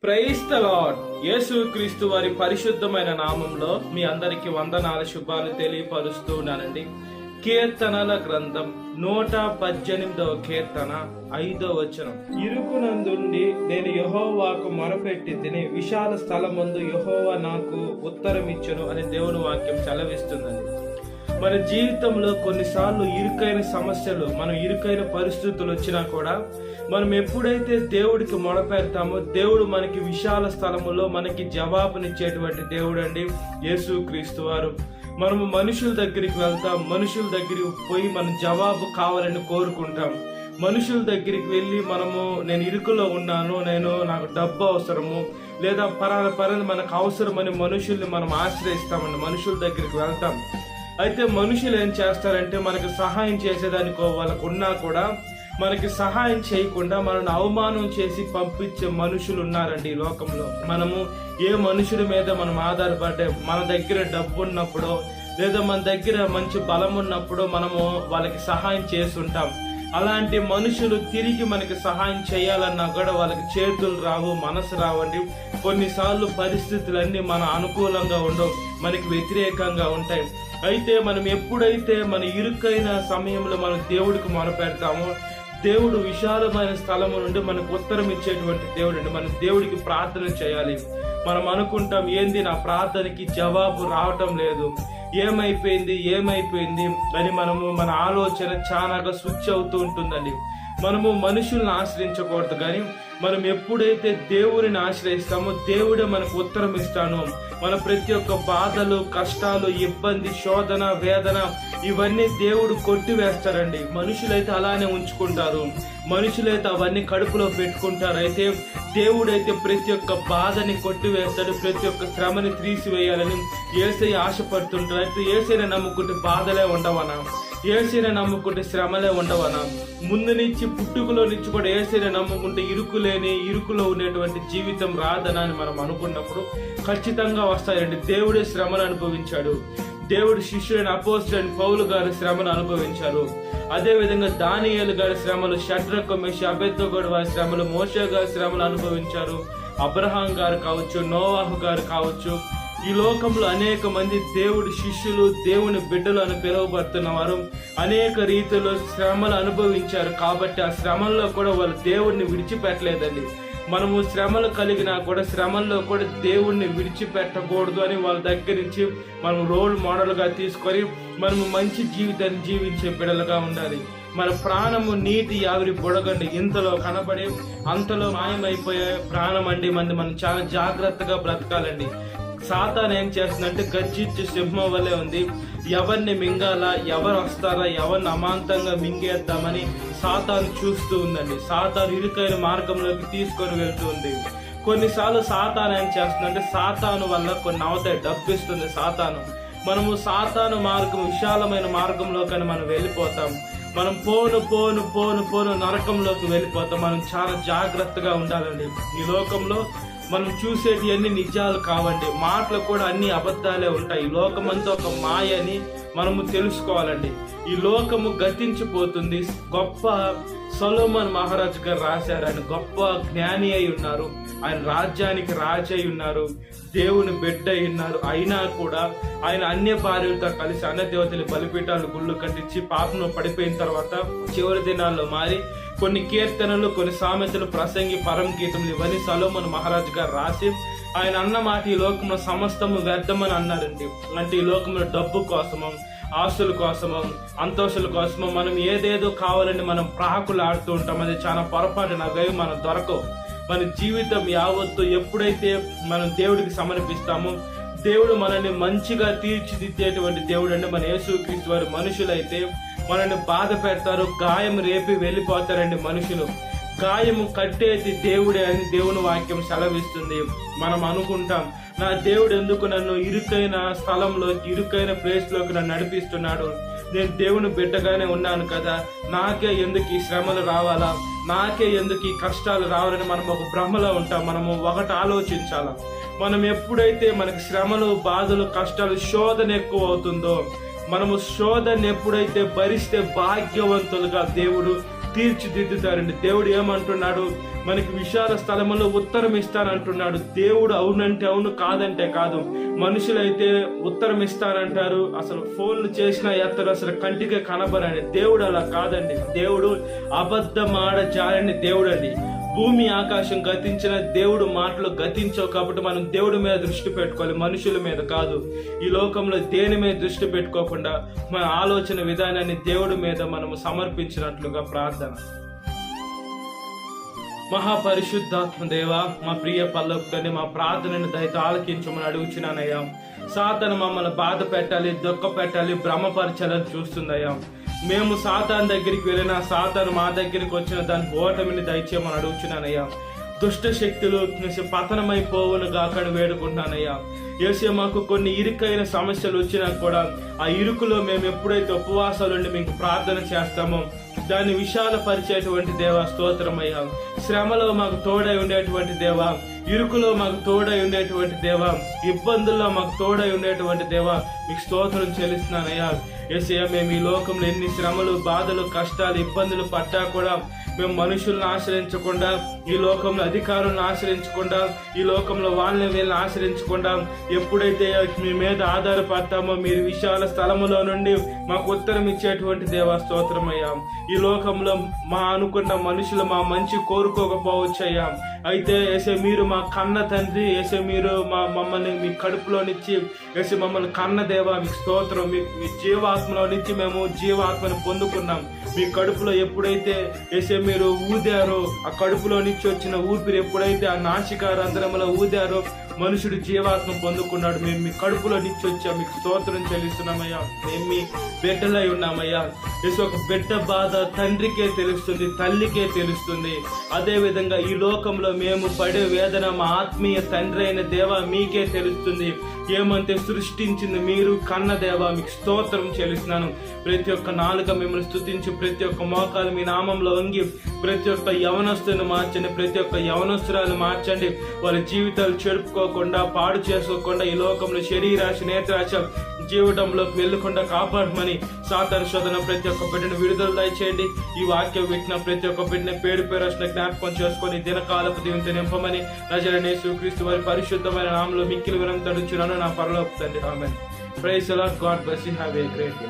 Praise the lord. యేసుక్రీస్తు వారి పరిశుద్ధమైన నామంలో మీ అందరికి వందనాల శుభాలు తెలియపరుస్తూ ఉన్నానండి. కీర్తనల గ్రంథం 118వ కీర్తన 5వ వచనం. ఇరుకునందుండి నేను యెహోవాకు మొరపెట్టి తిని విశాల స్థలమందు యెహోవా నాకు ఉత్తరమిచ్చును అని దేవుని వాక్యం సెలవిస్తుందండి. మన జీవితంలో కొన్నిసార్లు ఇరుకైన సమస్యలు, మనం ఇరుకైన పరిస్థితులు వచ్చినా కూడా మనం ఎప్పుడైతే దేవుడికి మొరపెడతామో దేవుడు మనకి విశాల స్థలములో మనకి జవాబునిచ్చేటువంటి దేవుడు అండి యేసుక్రీస్తు వారు. మనము మనుషుల దగ్గరికి వెళ్తాం, మనుషుల దగ్గరికి పోయి మనం జవాబు కావాలని కోరుకుంటాం. మనుషుల దగ్గరికి వెళ్ళి నేను ఇరుకులో ఉన్నాను, నాకు డబ్బు అవసరము, లేదా పరాల మనకు అవసరమని మనుషుల్ని మనం ఆశ్రయిస్తామండి, మనుషుల దగ్గరికి వెళ్తాం. అయితే మనుషులు ఏం చేస్తారంటే మనకు సహాయం చేసేదానికో వాళ్ళకు ఉన్నా కూడా మనకి సహాయం చేయకుండా మనల్ని అవమానం చేసి పంపించే మనుషులు ఉన్నారండి ఈ లోకంలో. మనము ఏ మనుషుడి మీద మనం ఆధారపడ్డే, మన దగ్గర డబ్బు ఉన్నప్పుడు లేదా మన దగ్గర మంచి బలం ఉన్నప్పుడు మనము వాళ్ళకి సహాయం చేస్తుంటాం. అలాంటి మనుషులు తిరిగి మనకి సహాయం చేయాలన్నా కూడా వాళ్ళకి చేతులు రావు, మనసు రావండి. కొన్నిసార్లు పరిస్థితులన్నీ మన అనుకూలంగా ఉండవు, మనకి వ్యతిరేకంగా ఉంటాయి. అయితే మనం ఎప్పుడైతే మన ఇరుకైన సమయంలో మనం దేవుడికి మొరపెడతామో దేవుడు విశాలమైన స్థలము నుండి మనకు ఉత్తరం ఇచ్చేటువంటి దేవుడు అండి. మనం దేవుడికి ప్రార్థన చేయాలి. మనం అనుకుంటాం, ఏంది నా ప్రార్థనకి జవాబు రావటం లేదు, ఏమైపోయింది అని మన ఆలోచన చాలాగా స్విచ్ అవుతూ ఉంటుందండి. మనము మనుషుల్ని ఆశ్రయించకూడదు, కానీ మనం ఎప్పుడైతే దేవుడిని ఆశ్రయిస్తామో దేవుడే మనకు ఉత్తరం ఇస్తాను. మన ప్రతి ఒక్క బాధలు, కష్టాలు, ఇబ్బంది, శోధన, వేదన ఇవన్నీ దేవుడు కొట్టివేస్తారండి. మనుషులైతే అలానే ఉంచుకుంటారు, మనుషులైతే అవన్నీ కడుపులో పెట్టుకుంటారు. అయితే దేవుడైతే ప్రతి ఒక్క బాధని కొట్టివేస్తాడు, ప్రతి ఒక్క శ్రమని తీసివేయాలని యేసయ్య ఆశపడుతుంటాడు. అయితే యేసయ్యని నమ్ముకుంటే బాధలే ఉండవనా, యేసయ్యని నమ్ముకుంటే శ్రమలే ఉండవనా? ముందు నుంచి పుట్టుకలో నుంచి కూడా యేసయ్యని నమ్ముకుంటే ఇరుకులో ఉండేటువంటి జీవితం రాదనా అని మనం అనుకున్నప్పుడు ఖచ్చితంగా వస్తాయండి. దేవుడే శ్రమను అనుభవించాడు. దేవుడు శిష్యుడైన అపోస్తలుడైన పౌలు గారి శ్రమను అనుభవించారు. అదే విధంగా దానియేలు గారి శ్రమలు, షడ్రకు, మెషకు, అబేద్నెగో వారి శ్రమలు, మోషే గారి శ్రమలు అనుభవించారు. అబ్రహాం గారు కావచ్చు, నోవాహు గారు కావచ్చు. ఈ లోకంలో అనేక మంది దేవుడి శిష్యులు, దేవుని బిడ్డలు అని పిలువబడుతున్న వారు అనేక రీతిలో శ్రమలు అనుభవించారు. కాబట్టి ఆ శ్రమల్లో కూడా వాళ్ళు దేవుడిని విడిచిపెట్టలేదండి. మనము శ్రమలు కలిగినా కూడా శ్రమల్లో కూడా దేవుణ్ణి విడిచిపెట్టకూడదు అని వాళ్ళ దగ్గర నుంచి మనం రోల్ మోడల్గా తీసుకొని మనము మంచి జీవితాన్ని జీవించే బిడ్డలుగా ఉండాలి. మన ప్రాణము నీటి ఆవిరి బుడగండి, ఇంతలో కనబడి అంతలో మాయమైపోయే ప్రాణం అండి మనం చాలా జాగ్రత్తగా బ్రతకాలండి. సాతాను ఏం చేస్తుందంటే గర్జించే సింహం వల్లే ఉంది. ఎవరిని మింగాలా, ఎవరు వస్తారా, ఎవరిని అమాంతంగా మింగేద్దామని సాతాను చూస్తూ ఉందండి. సాతాను ఇరుకైన మార్గంలోకి తీసుకొని వెళ్తూ ఉంది. కొన్నిసార్లు సాతాను ఏం చేస్తుందంటే సాతాను వల్ల కొన్ని అవుతాయి, డబ్బు ఇస్తుంది సాతాను. మనము సాతాను మార్గం, విశాలమైన మార్గంలో కానీ మనం వెళ్ళిపోతాం. మనం పోను నరకంలోకి వెళ్ళిపోతాం. మనం చాలా జాగ్రత్తగా ఉండాలండి. ఈ లోకంలో మనం చూసేటి అన్ని నిజాలు కావండి, మాటలు కూడా అన్ని అబద్ధాలే ఉంటాయి. ఈ లోకమంతా ఒక మాయ అని మనము తెలుసుకోవాలండి. ఈ లోకము గతించిపోతుంది. గొప్ప సొలొమోన్ మహారాజు గారు రాశారు, ఆయన గొప్ప జ్ఞాని అయి ఉన్నారు, ఆయన రాజ్యానికి రాజు అయి ఉన్నారు, దేవుని బిడ్డ అయి ఉన్నారు. అయినా కూడా ఆయన అన్య భార్యలతో కలిసి అన్య దేవతల బలిపీఠాలు, గుళ్ళు కట్టించి పాపంలో పడిపోయిన తర్వాత చివరి దినాల్లో మారి కొన్ని కీర్తనలు, కొన్ని సామెతలు, ప్రసంగి, పరం గీతములు ఇవన్నీ సొలొమోన్ మహారాజు గారు రాసి ఆయన అన్న మాట, ఈ లోకంలో సమస్తము వ్యర్థమని అన్నారండి. అంటే ఈ లోకంలో డబ్బు కోసము, ఆస్తుల కోసము, అంతస్తుల కోసము మనం ఏదేదో కావాలని మనం ప్రాకులు ఆడుతూ ఉంటాం. అది చాలా పొరపాటు. అవి మనం దొరకవు. మన జీవితం యావత్తు ఎప్పుడైతే మనం దేవుడికి సమర్పిస్తామో దేవుడు మనల్ని మంచిగా తీర్చిదిద్దేటువంటి దేవుడు అండి మన యేసుక్రీస్తు వారు. మనుషులైతే మనల్ని బాధ పెడతారు, గాయం రేపి వెళ్ళిపోతారండి మనుషులు. గాయము కట్టేది దేవుడే అని దేవుని వాక్యం సెలవిస్తుంది. మనం అనుకుంటాం, నా దేవుడు ఎందుకు నన్ను ఇరుకైన స్థలంలోకి, ఇరుకైన ప్లేస్లోకి నన్ను నడిపిస్తున్నాడు, నేను దేవుని బిడ్డగానే ఉన్నాను కదా, నాకే ఎందుకు ఈ శ్రమలు రావాలా, నాకే ఎందుకు ఈ కష్టాలు రావాలని మనం ఒక భ్రమలో ఉంటాం. మనము ఒకటి ఆలోచించాలా, మనం ఎప్పుడైతే మనకి శ్రమలు, బాధలు, కష్టాలు, శోధన ఎక్కువ అవుతుందో, మనము శోధన ఎప్పుడైతే భరిస్తే భాగ్యవంతులుగా దేవుడు తీర్చిదిద్దుతారండి. దేవుడు ఏమంటున్నాడు? మనకి విశాల స్థలములో ఉత్తరం ఇస్తానంటున్నాడు. దేవుడు అవునంటే అవును, కాదంటే కాదు. మనుషులైతే ఉత్తరం ఇస్తానంటారు, అసలు ఫోన్లు చేసినా ఎత్తరు, అసలు కంటికే కనబరని. దేవుడు అలా కాదండి. దేవుడు అబద్ధమాడ జాలని దేవుడు అండి. భూమి ఆకాశం గతించిన దేవుడు మాటలు గతించవు. కాబట్టి మనం దేవుడి మీద దృష్టి పెట్టుకోవాలి, మనుషుల మీద కాదు. ఈ లోకంలో దేని మీద దృష్టి పెట్టుకోకుండా మన ఆలోచన విధానాన్ని దేవుడి మీద మనము సమర్పించినట్లుగా ప్రార్థన. మహాపరిశుద్ధాత్మ దేవ, మా ప్రియ పల్లవుని మా ప్రార్థనను దయతో ఆలకించమని అడుగుచున్నానయ్యా. సాతాను మమ్మల్ని బాధ పెట్టాలి, దుఃఖ పెట్టాలి, భ్రమపరచాలని చూస్తుందయ్యా. మేము సాతాను దగ్గరికి వెళ్ళినా సాతాను మా దగ్గరికి వచ్చిన దాని ఓటమిని దయచేయమని అడుగుచున్నానయ్యా. దుష్ట శక్తులు పతనమైపోవును గాకని వేడుకుంటున్నానయ్యా. యేసయ్య, మాకు కొన్ని ఇరుకైన సమస్యలు వచ్చినా కూడా ఆ ఇరుకులో మేము ఎప్పుడైతే ఉపవాసాలుండి మీకు ప్రార్థన చేస్తామో దాన్ని విశాలపరిచేటువంటి దేవా స్తోత్రమయ్యా. శ్రమలో మాకు తోడై ఉండేటువంటి దేవా, ఇరుకులో మాకు తోడై ఉండేటువంటి దేవా, ఇబ్బందుల్లో మాకు తోడై ఉండేటువంటి దేవా, మీకు స్తోత్రం చెల్లిస్తున్నానయ్యా. యేసయ్య, మేము ఈ లోకంలో ఎన్ని శ్రమలు, బాధలు, కష్టాలు, ఇబ్బందులు పట్టా కూడా మేము మనుషులను ఆశ్రయించకుండా, ఈ లోకంలో అధికారులను ఆశ్రయించకుండా, ఈ లోకంలో వాళ్ళని వీళ్ళని ఆశ్రయించకుండా ఎప్పుడైతే మీ మీద ఆధారపడతామో మీరు విశాల స్థలములో నుండి మాకు ఉత్తరం ఇచ్చేటువంటి దేవా స్తోత్రమయ్యా. ఈ లోకంలో మా అనుకున్న మనుషులు మా మంచి కోరుకోకపోవచ్చయ్యా. అయితే యేసే మీరు మా కన్న తండ్రి, యేసే మీరు మమ్మల్ని మీ కడుపులోనిచ్చి యేసే మమ్మల్ని కన్న దేవా, మీకు స్తోత్రం. మీ జీవాత్మలో నుంచి మేము జీవాత్మను పొందుకున్నాం. మీ కడుపులో ఎప్పుడైతే యేసే మీరు ఊదారో, ఆ కడుపులో నుంచి వచ్చిన ఊపిరి ఎప్పుడైతే ఆ నాసికా రంధ్రములో ఊదారో మనుషుడు జీవాత్మ పొందుకున్నాడు. మేము మీ కడుపులో నుంచి వచ్చాం, మీకు స్తోత్రం చెల్లిస్తున్నామయ్యా. మేము మీ బిడ్డలై ఉన్నామయ్యా. యేసు, ఒక బిడ్డ బాధ తండ్రికే తెలుస్తుంది, తల్లికే తెలుస్తుంది. అదే విధంగా ఈ లోకంలో మేము పడే వేదన మా ఆత్మీయ తండ్రి అయిన దేవా మీకే తెలుస్తుంది. ఏమంటే సృష్టించింది మీరు, కన్న దేవా, మీకు స్తోత్రం చెల్లిస్తున్నాను. ప్రతి ఒక్క నాలుక మిమ్మల్ని స్తుతించి, ప్రతి ఒక్క మోకాలు మీ నామంలో వంగి, ప్రతి ఒక్క యవనస్తుని మార్చండి, ప్రతి ఒక్క యవనస్తురాలు మార్చండి. వాళ్ళ జీవితాలు చెడుపుకోకుండా, పాడు చేసుకోకుండా, ఈ లోకంలో శరీరాశ, నేత్రాశ జీవితంలోకి వెళ్ళకుండా కాపాడమని సాతాను శోధన ప్రతి ఒక్క బిడ్డను విడుదల దయచేయండి. ఈ వాక్యం వింటున్న ప్రతి ఒక్క బిడ్డని పేరు పేరు జ్ఞాపకం చేసుకొని దినకాలపు దీవెనతో నింపమని నజరేయుడైన యేసుక్రీస్తు వారి పరిశుద్ధమైన నామములో మిక్కిలి వినమ్రతతో అడుగుచున్నాను నా పరలోక తండ్రి. ఆమేన్. Praise the Lord. God bless you. Have a great day.